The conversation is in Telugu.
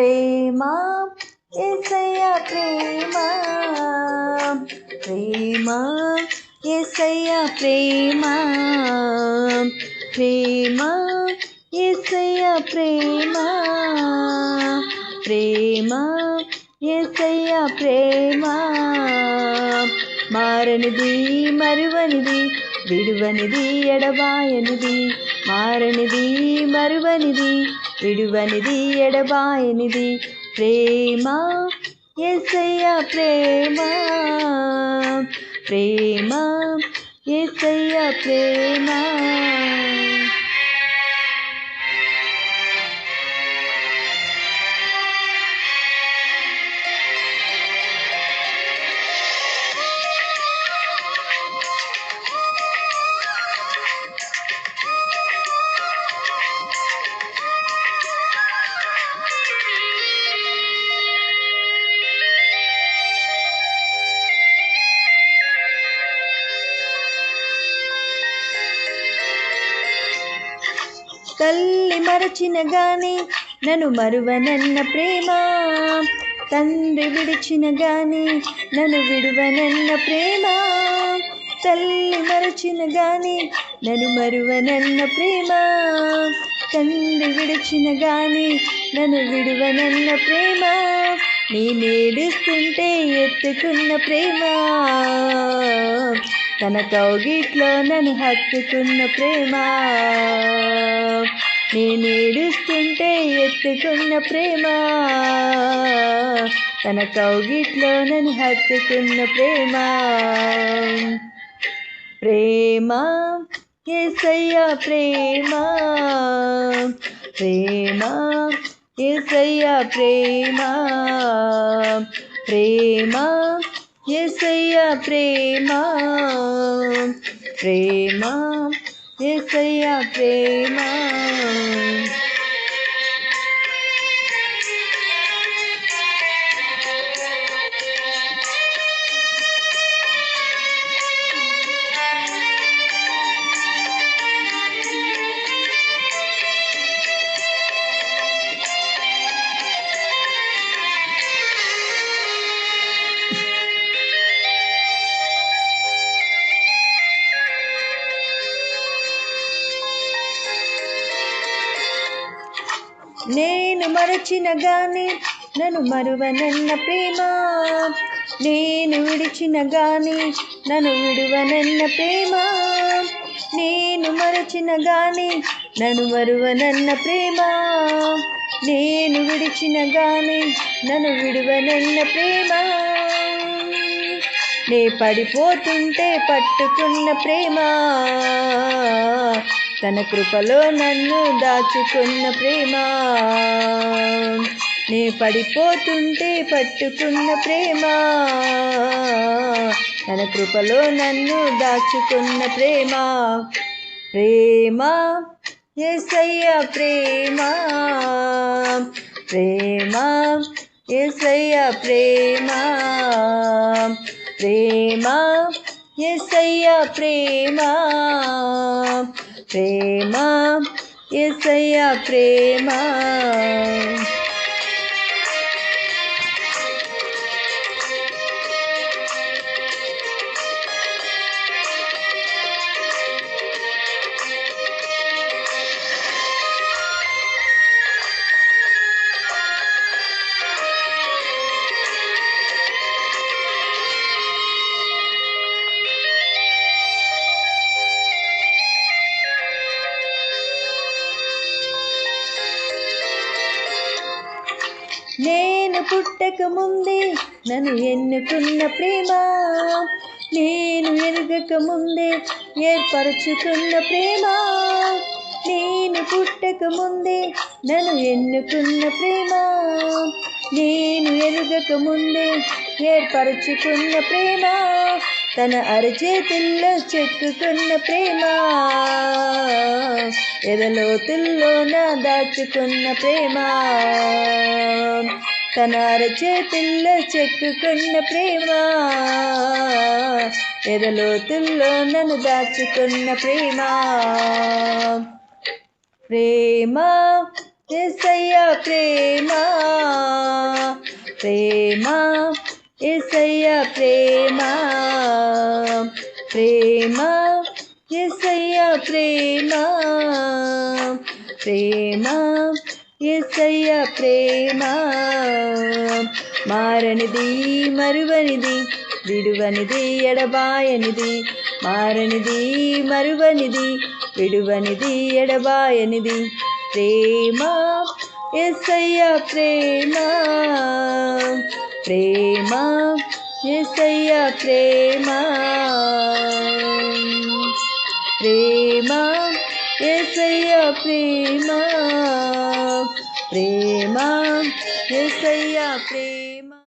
ప్రేమ యేసయ్య ప్రేమ ప్రేమ యేసయ్య ప్రేమ ప్రేమ యేసయ్య ప్రేమ ప్రేమ యేసయ్య ప్రేమ మారనిది మరువనిది విడువనిది ఎడబాయనిది మారనిది మరువనిది విడువనిది ఎడబాయనిది ప్రేమ యేసయ్య ప్రేమ ప్రేమ యేసయ్య ప్రేమ తల్లి మరచిన గాని నన్ను మరువనన్న ప్రేమ తండ్రి విడిచిన గాని నన్ను విడువనన్న ప్రేమ తల్లి మరచిన గాని నన్ను మరువనన్న ప్రేమ తండ్రి విడిచిన గాని నన్ను విడువనన్న ప్రేమ నేనేడుస్తుంటే ఎత్తుకున్న ప్రేమ తన కౌగిట్లో నన్ను హత్తుకున్న ప్రేమ నేనేడుస్తుంటే ఎత్తుకున్న ప్రేమ తన కౌగిట్లో నన్ను హత్తుకున్న ప్రేమ ప్రేమ యేసయ్య ప్రేమ ప్రేమ యేసయ్య ప్రేమ ప్రేమ యేసయ్య ప్రేమ ప్రేమ యేసయ్య ప్రేమ నేను మరచిన గాని నన్ను మరువనన్న ప్రేమ నేను విడిచిన గాని నన్ను విడువనన్న ప్రేమ నేను మరచిన గాని నన్ను మరువనన్న ప్రేమ నేను విడిచిన గాని నన్ను విడువనన్న ప్రేమ నే పడిపోతుంటే పట్టుకున్న ప్రేమ తన కృపలో నన్ను దాచుకున్న ప్రేమ నే పడిపోతుంటే పట్టుకున్న ప్రేమ తన కృపలో నన్ను దాచుకున్న ప్రేమ ప్రేమ యేసయ్య ప్రేమ ప్రేమ యేసయ్య ప్రేమ ప్రేమ యేసయ్య ప్రేమ ప్రేమ యేసయ్య ప్రేమ నేను పుట్టక ముందే నన్ను ఎన్నుకున్న ప్రేమ నేను ఎరుగక ముందే ఏర్పరచుకున్న ప్రేమ నేను పుట్టక ముందే నన్ను ఎన్నుకున్న ప్రేమ నేను ఎరుగక ముందే ఏర్పరచుకున్న ప్రేమ తన అరచేతుల్లో చెక్కుకున్న ప్రేమ ఎదలోతుల్లోన దాచుకున్న ప్రేమ తన అరచేతుల్లో చెక్కుకున్న ప్రేమ ఎదలోతుల్లో నన్ను దాచుకున్న ప్రేమ ప్రేమ యేసయ్య ప్రేమ ప్రేమ యేసయ్య ప్రేమ ప్రేమ యేసయ్య ప్రేమ ప్రేమ యేసయ్య ప్రేమ మారనిది మరువనిది విడువనిది ఎడబాయనిది మారనిది మరువనిది విడువనిది ఎడబాయనిది ప్రేమ యేసయ్య ప్రేమ ప్రేమ యేసయ్య ప్రేమ ప్రేమ యేసయ్య ప్రేమ ప్రేమ యేసయ్య ప్రేమ